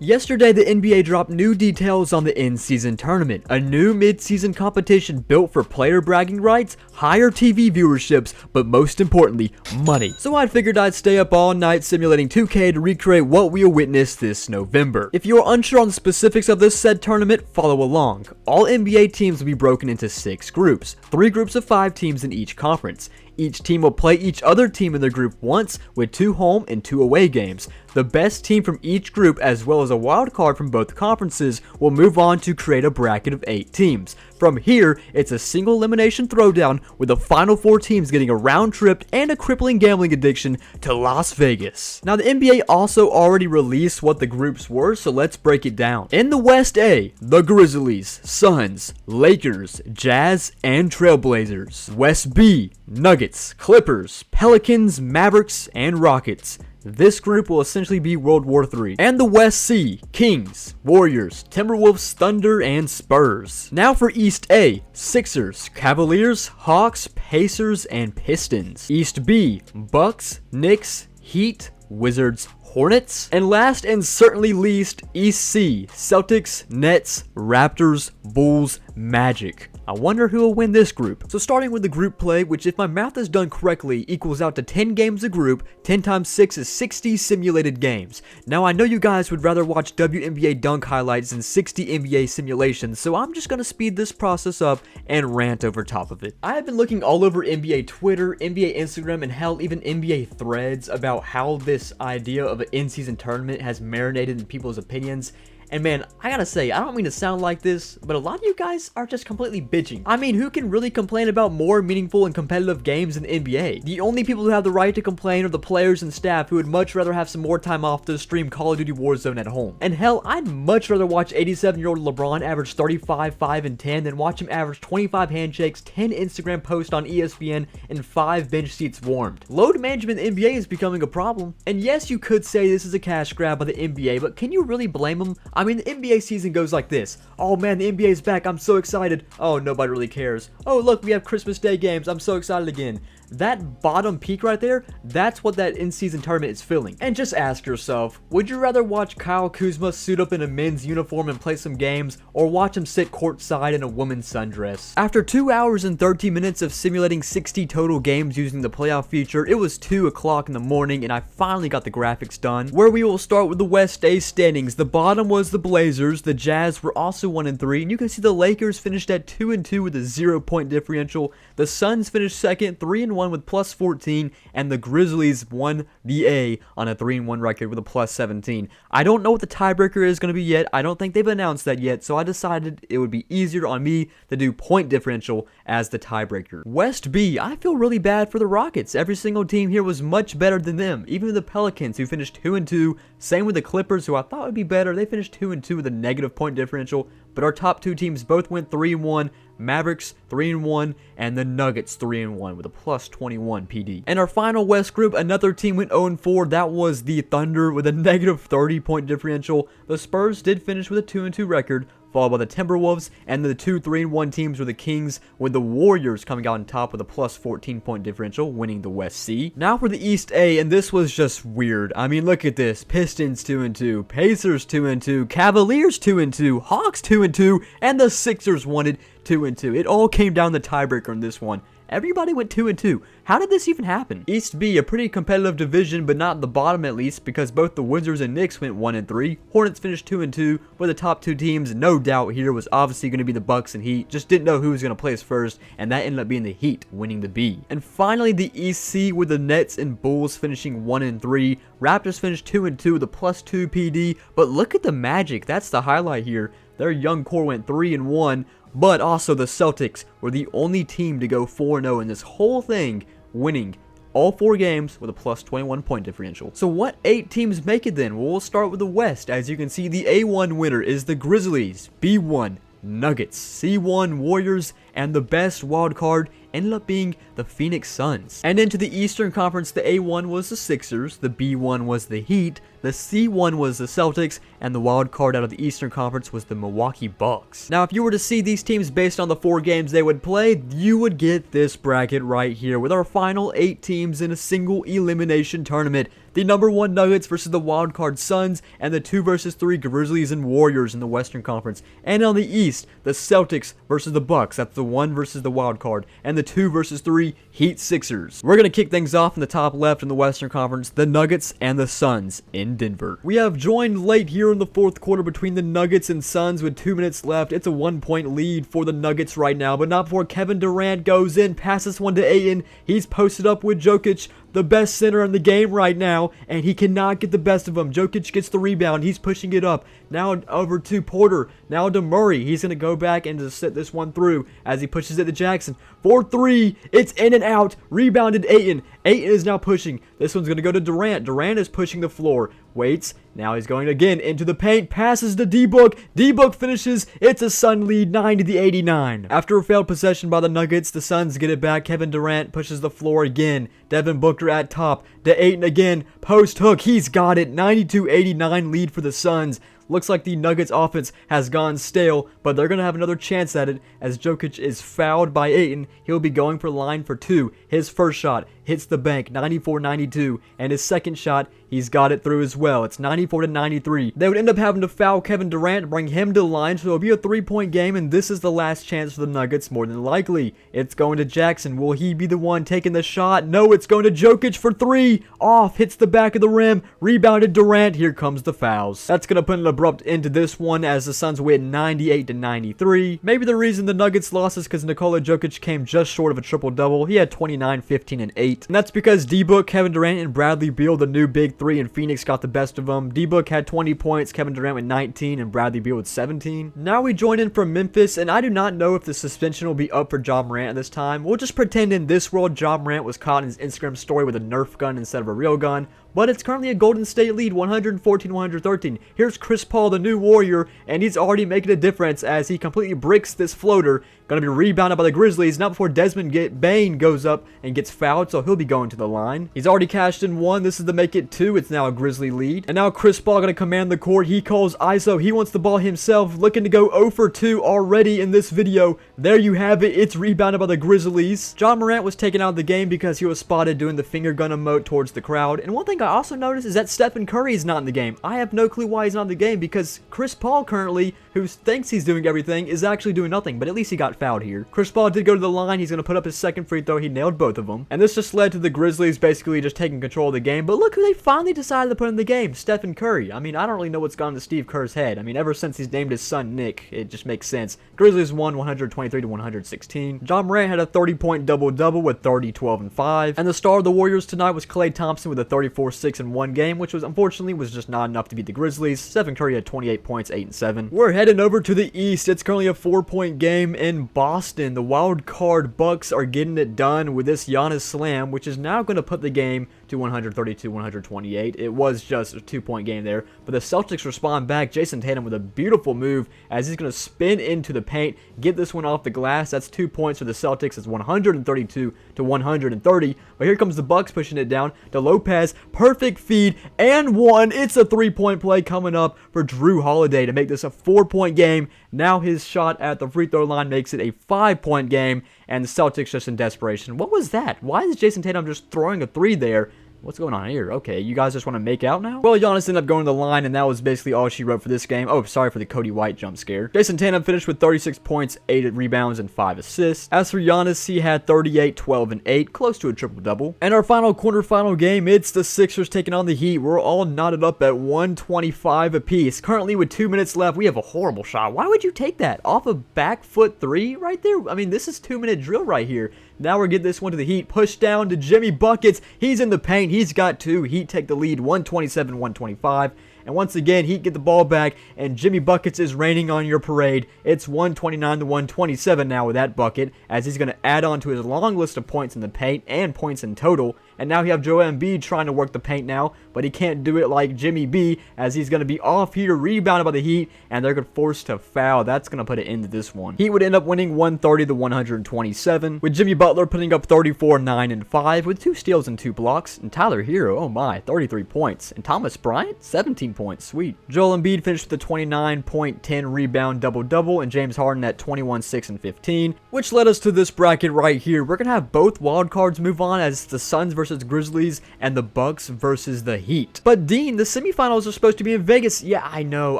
Yesterday, the NBA dropped new details on the in-season tournament, a new mid-season competition built for player bragging rights, higher TV viewerships, but most importantly, money. So I figured I'd stay up all night simulating 2K to recreate what we'll witness this November. If you're unsure on the specifics of this said tournament, follow along. All NBA teams will be broken into 6 groups, 3 groups of 5 teams in each conference. Each team will play each other team in their group once, with 2 home and 2 away games. The best team from each group, as well as a wild card from both conferences, will move on to create a bracket of 8 teams. From here, it's a single elimination throwdown, with the final 4 teams getting a round trip and a crippling gambling addiction to Las Vegas. Now, the NBA also already released what the groups were, so let's break it down. In the West A, the Grizzlies, Suns, Lakers, Jazz, and Trailblazers. West B, Nuggets, Clippers, Pelicans, Mavericks, and Rockets. This group will essentially be World War III. And the West C, Kings, Warriors, Timberwolves, Thunder, and Spurs. Now for East A, Sixers, Cavaliers, Hawks, Pacers, and Pistons. East B, Bucks, Knicks, Heat, Wizards, Hornets. And last and certainly least, East C, Celtics, Nets, Raptors, Bulls, Magic. I wonder who will win this group. So starting with the group play, which if my math is done correctly, equals out to 10 games a group. 10 times 6 is 60 simulated games. Now I know you guys would rather watch WNBA dunk highlights than 60 NBA simulations, so I'm just gonna speed this process up and rant over top of it. I have been looking all over NBA Twitter, NBA Instagram, and hell, even NBA threads about how this idea of an in-season tournament has marinated in people's opinions. And man, I gotta say, I don't mean to sound like this, but a lot of you guys are just completely bitching. I mean, who can really complain about more meaningful and competitive games in the NBA? The only people who have the right to complain are the players and staff who would much rather have some more time off to stream Call of Duty Warzone at home. And hell, I'd much rather watch 87-year-old LeBron average 35, 5, and 10 than watch him average 25 handshakes, 10 Instagram posts on ESPN, and 5 bench seats warmed. Load management in the NBA is becoming a problem. And yes, you could say this is a cash grab by the NBA, but can you really blame them? I mean, the NBA season goes like this. Oh man, the NBA is back. I'm so excited. Oh, nobody really cares. Oh, look, we have Christmas Day games. I'm so excited again. That bottom peak right there, that's what that in-season tournament is filling. And just ask yourself, would you rather watch Kyle Kuzma suit up in a men's uniform and play some games, or watch him sit courtside in a woman's sundress? After 2 hours and 13 minutes of simulating 60 total games using the playoff feature, it was 2 o'clock in the morning and I finally got the graphics done, where we will start with the West A standings. The bottom was the Blazers, the Jazz were also 1-3, and you can see the Lakers finished at 2-2 with a 0-point differential. The Suns finished second, 3-1 with plus 14, and the Grizzlies won the A on a 3-1 record with a plus 17. I don't know what the tiebreaker is going to be yet. I don't think they've announced that yet, so I decided it would be easier on me to do point differential as the tiebreaker. West B, I feel really bad for the Rockets. Every single team here was much better than them. Even the Pelicans, who finished 2-2. Same with the Clippers, who I thought would be better. They finished 2-2 with a negative point differential, but our top 2 teams both went 3-1. Mavericks 3-1, and the Nuggets 3-1 with a plus 21 PD. And our final West group, another team went 0-4. That was the Thunder with a negative 30-point differential. The Spurs did finish with a 2-2 record, followed by the Timberwolves, and the 2 3-1 teams were the Kings, with the Warriors coming out on top with a plus 14-point differential, winning the West C. Now for the East A, and this was just weird. I mean, look at this. Pistons 2-2, Pacers 2-2, Cavaliers 2-2, Hawks 2-2, and the Sixers wanted 2-2. It all came down to the tiebreaker in this one. Everybody went 2-2. How did this even happen? East B, a pretty competitive division, but not the bottom at least, because both the Wizards and Knicks went 1-3. Hornets finished 2-2, with the top 2 teams. No doubt here was obviously going to be the Bucks and Heat. Just didn't know who was going to place first, and that ended up being the Heat, winning the B. And finally, the East C, with the Nets and Bulls finishing 1-3. Raptors finished 2-2 with a plus 2 PD, but look at the Magic. That's the highlight here. Their young core went 3-1. But also the Celtics were the only team to go 4-0 in this whole thing, winning all 4 games with a plus 21 point differential. So what 8 teams make it then? Well, we'll start with the West. As you can see, the A1 winner is the Grizzlies, B1 Nuggets, C1 Warriors, and the best wild card ended up being the Phoenix Suns. And into the Eastern Conference, the A1 was the Sixers, the B1 was the Heat, the C1 was the Celtics, and the wild card out of the Eastern Conference was the Milwaukee Bucks. Now, if you were to see these teams based on the 4 games they would play, you would get this bracket right here with our final 8 teams in a single elimination tournament. The the #1 Nuggets versus the wildcard Suns, and the 2 versus 3 Grizzlies and Warriors in the Western Conference. And on the East, the Celtics versus the Bucks. That's the 1 versus the wildcard, and the 2 versus 3 Heat Sixers. We're gonna kick things off in the top left in the Western Conference, the Nuggets and the Suns in Denver. We have joined late here in the fourth quarter between the Nuggets and Suns with 2 minutes left. It's a 1-point lead for the Nuggets right now, but not before Kevin Durant goes in, passes one to Ayton. He's posted up with Jokic, the best center in the game right now, and he cannot get the best of him. Jokic gets the rebound. He's pushing it up. Now over to Porter. Now to Murray. He's going to go back and just sit this one through as he pushes it to Jackson. 4-3. It's in and out. Rebounded Ayton. Ayton is now pushing. This one's going to go to Durant. Durant is pushing the floor. Waits. Now he's going again into the paint. Passes to D-Book. D-Book finishes. It's a Sun lead, 90-89. After a failed possession by the Nuggets, the Suns get it back. Kevin Durant pushes the floor again. Devin Booker at top. To Ayton again. Post hook. He's got it. 92-89 lead for the Suns. Looks like the Nuggets offense has gone stale, but they're going to have another chance at it as Jokic is fouled by Ayton. He'll be going for line for 2. His first shot hits the bank, 94-92, and his second shot, he's got it through as well. It's 94-93. They would end up having to foul Kevin Durant, bring him to the line, so it'll be a 3-point game, and this is the last chance for the Nuggets more than likely. It's going to Jackson. Will he be the one taking the shot? No, it's going to Jokic for 3. Off, hits the back of the rim, rebounded Durant. Here comes the fouls. That's going to put an abrupt end to this one as the Suns win 98-93. Maybe the reason the Nuggets lost is because Nikola Jokic came just short of a triple-double. He had 29, 15, and 8. And that's because D-Book, Kevin Durant, and Bradley Beal, the new big 3 in Phoenix, got the best of them. D-Book had 20 points, Kevin Durant with 19, and Bradley Beal with 17. Now we join in from Memphis, and I do not know if the suspension will be up for Ja Morant at this time. We'll just pretend in this world Ja Morant was caught in his Instagram story with a Nerf gun instead of a real gun. But it's currently a Golden State lead, 114-113. Here's Chris Paul, the new Warrior, and he's already making a difference as he completely bricks this floater. Going to be rebounded by the Grizzlies, not before Desmond Bane goes up and gets fouled, so he'll be going to the line. He's already cashed in 1. This is to make it 2. It's now a Grizzly lead. And now Chris Paul going to command the court. He calls ISO. He wants the ball himself, looking to go 0 for 2 already in this video. There you have it. It's rebounded by the Grizzlies. Ja Morant was taken out of the game because he was spotted doing the finger gun emote towards the crowd. And one thing I also noticed is that Stephen Curry is not in the game. I have no clue why he's not in the game because Chris Paul currently, who thinks he's doing everything, is actually doing nothing. But at least he got fouled here. Chris Paul did go to the line. He's going to put up his second free throw. He nailed both of them. And this just led to the Grizzlies basically just taking control of the game. But look who they finally decided to put in the game. Stephen Curry. I mean, I don't really know what's gone to Steve Kerr's head. I mean, ever since he's named his son Nick, it just makes sense. Grizzlies won 123-116. Ja Morant had a 30-point double-double with 30, 12, and 5. And the star of the Warriors tonight was Klay Thompson with a 34-6 in one game, which was unfortunately was just not enough to beat the Grizzlies. Stephen Curry had 28 points, 8 and 7. We're heading over to the East. It's currently a 4-point game in Boston. The wild card Bucks are getting it done with this Giannis slam, which is now going to put the game to 132-128. It was just a 2-point game there, but the Celtics respond back. Jason Tatum with a beautiful move as he's going to spin into the paint, get this one off the glass. That's 2 points for the Celtics. It's 132-130. But here comes the Bucks pushing it down to Lopez. Perfect feed and 1. It's a 3-point play coming up for Drew Holiday to make this a 4-point game. Now his shot at the free throw line makes it a 5-point game, and the Celtics just in desperation. What was that? Why is Jason Tatum just throwing a 3 there? What's going on here? Okay, you guys just want to make out now? Well, Giannis ended up going to the line, and that was basically all she wrote for this game. Oh, sorry for the Cody White jump scare. Jason Tatum finished with 36 points, 8 rebounds, and 5 assists. As for Giannis, he had 38, 12, and 8, close to a triple-double. And our final quarterfinal game, it's the Sixers taking on the Heat. We're all knotted up at 125 apiece. Currently, with 2 minutes left, we have a horrible shot. Why would you take that? Off a back foot 3 right there? I mean, this is 2-minute drill right here. Now we're getting this one to the Heat. Push down to Jimmy Buckets. He's in the paint. He's got 2. Heat take the lead 127-125. And once again, Heat get the ball back, and Jimmy Buckets is raining on your parade. It's 129-127 now with that bucket, as he's going to add on to his long list of points in the paint and points in total. And now you have Joel Embiid trying to work the paint now, but he can't do it like Jimmy B, as he's going to be off here, rebounded by the Heat, and they're forced to foul. That's going to put an end to this one. Heat would end up winning 130-127, with Jimmy Butler putting up 34, 9, and 5, with 2 steals and 2 blocks. And Tyler Hero, oh my, 33 points. And Thomas Bryant, 17 points. Sweet. Joel Embiid finished with a 29-point, 10 rebound double-double, and James Harden at 21, 6, and 15, which led us to this bracket right here. We're going to have both wild cards move on, as the Suns versus versus Grizzlies, and the Bucks versus the Heat. But Dean, the semifinals are supposed to be in Vegas. Yeah, I know,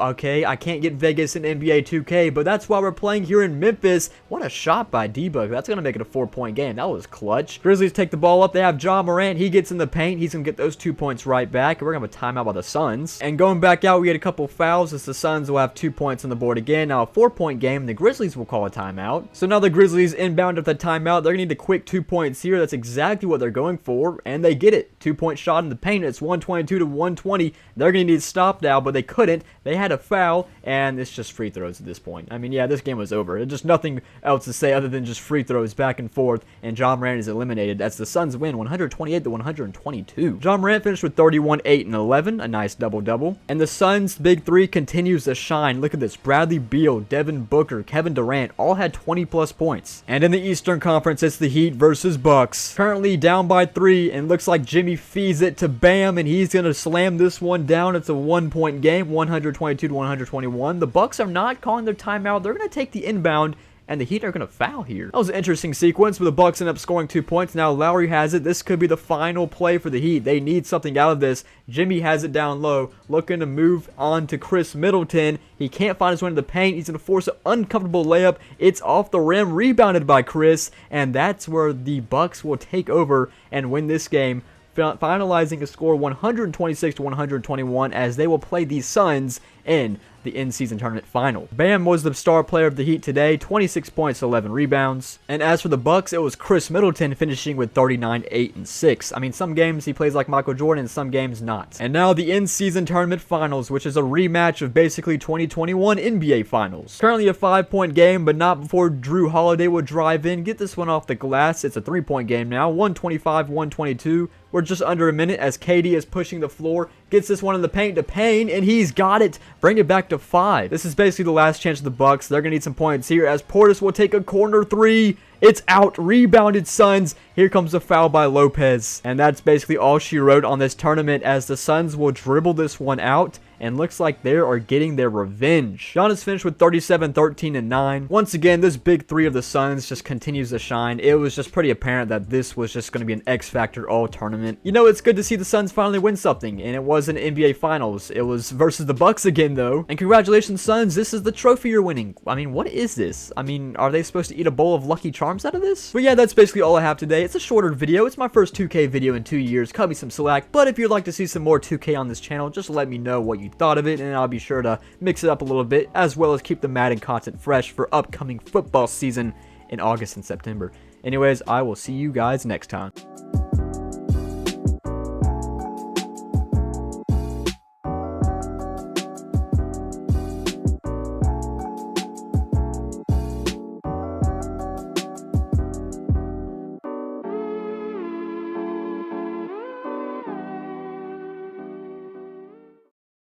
okay? I can't get Vegas in NBA 2K, but that's why we're playing here in Memphis. What a shot by D-Bug. That's going to make it a 4-point game. That was clutch. Grizzlies take the ball up. They have Ja Morant. He gets in the paint. He's going to get those 2 points right back. We're going to have a timeout by the Suns. And going back out, we get a couple fouls as the Suns will have 2 points on the board again. Now a 4-point game. The Grizzlies will call a timeout. So now the Grizzlies inbound at the timeout. They're going to need a quick 2 points here. That's exactly what they're going for. And they get it. 2-point shot in the paint. It's 122 to 120. They're going to need to stop now, but they couldn't. They had a foul, and it's just free throws at this point. I mean, yeah, this game was over. There's just nothing else to say other than just free throws back and forth, and Ja Morant is eliminated as the Suns win 128 to 122. Ja Morant finished with 31, 8, and 11, a nice double-double. And the Suns' big three continues to shine. Look at this. Bradley Beal, Devin Booker, Kevin Durant all had 20-plus points. And in the Eastern Conference, it's the Heat versus Bucks. Currently down by 3, and looks like Jimmy feeds it to Bam, and he's going to slam this one down. It's a 1-point game, 122 to 121. The Bucks are not calling their timeout. They're going to take the inbound, and the Heat are going to foul here. That was an interesting sequence, but the Bucks end up scoring 2 points. Now Lowry has it. This could be the final play for the Heat. They need something out of this. Jimmy has it down low, looking to move on to Chris Middleton. He can't find his way into the paint. He's going to force an uncomfortable layup. It's off the rim, rebounded by Chris, and that's where the Bucks will take over and win this game, finalizing a score 126 to 121 as they will play the Suns in the in-season tournament final. Bam was the star player of the Heat today, 26 points, 11 rebounds. And as for the Bucks, it was Chris Middleton finishing with 39, 8, and 6. I mean, some games he plays like Michael Jordan, and some games not. And now the in-season tournament finals, which is a rematch of basically 2021 NBA Finals. Currently a 5-point game, but not before Drew Holiday will drive in, get this one off the glass. It's a 3-point game now, 125, 122. We're just under a minute as KD is pushing the floor, gets this one in the paint to Payne, and he's got it. Bring it back to 5. This is basically the last chance of the Bucks. They're going to need some points here as Portis will take a corner 3. It's out. Rebounded Suns. Here comes a foul by Lopez. And that's basically all she wrote on this tournament as the Suns will dribble this one out. And looks like they are getting their revenge. Giannis finished with 37, 13, and 9. Once again, this big three of the Suns just continues to shine. It was just pretty apparent that this was just going to be an X-Factor all tournament. You know, it's good to see the Suns finally win something. And it was an NBA Finals. It was versus the Bucks again, though. And congratulations, Suns. This is the trophy you're winning. I mean, what is this? I mean, are they supposed to eat a bowl of Lucky Charms out of this? But yeah, that's basically all I have today. It's a shorter video. It's my first 2K video in 2 years. Cut me some slack. But if you'd like to see some more 2K on this channel, just let me know what you thought of it, and I'll be sure to mix it up a little bit, as well as keep the Madden content fresh for upcoming football season in August and September. Anyways, I will see you guys next time.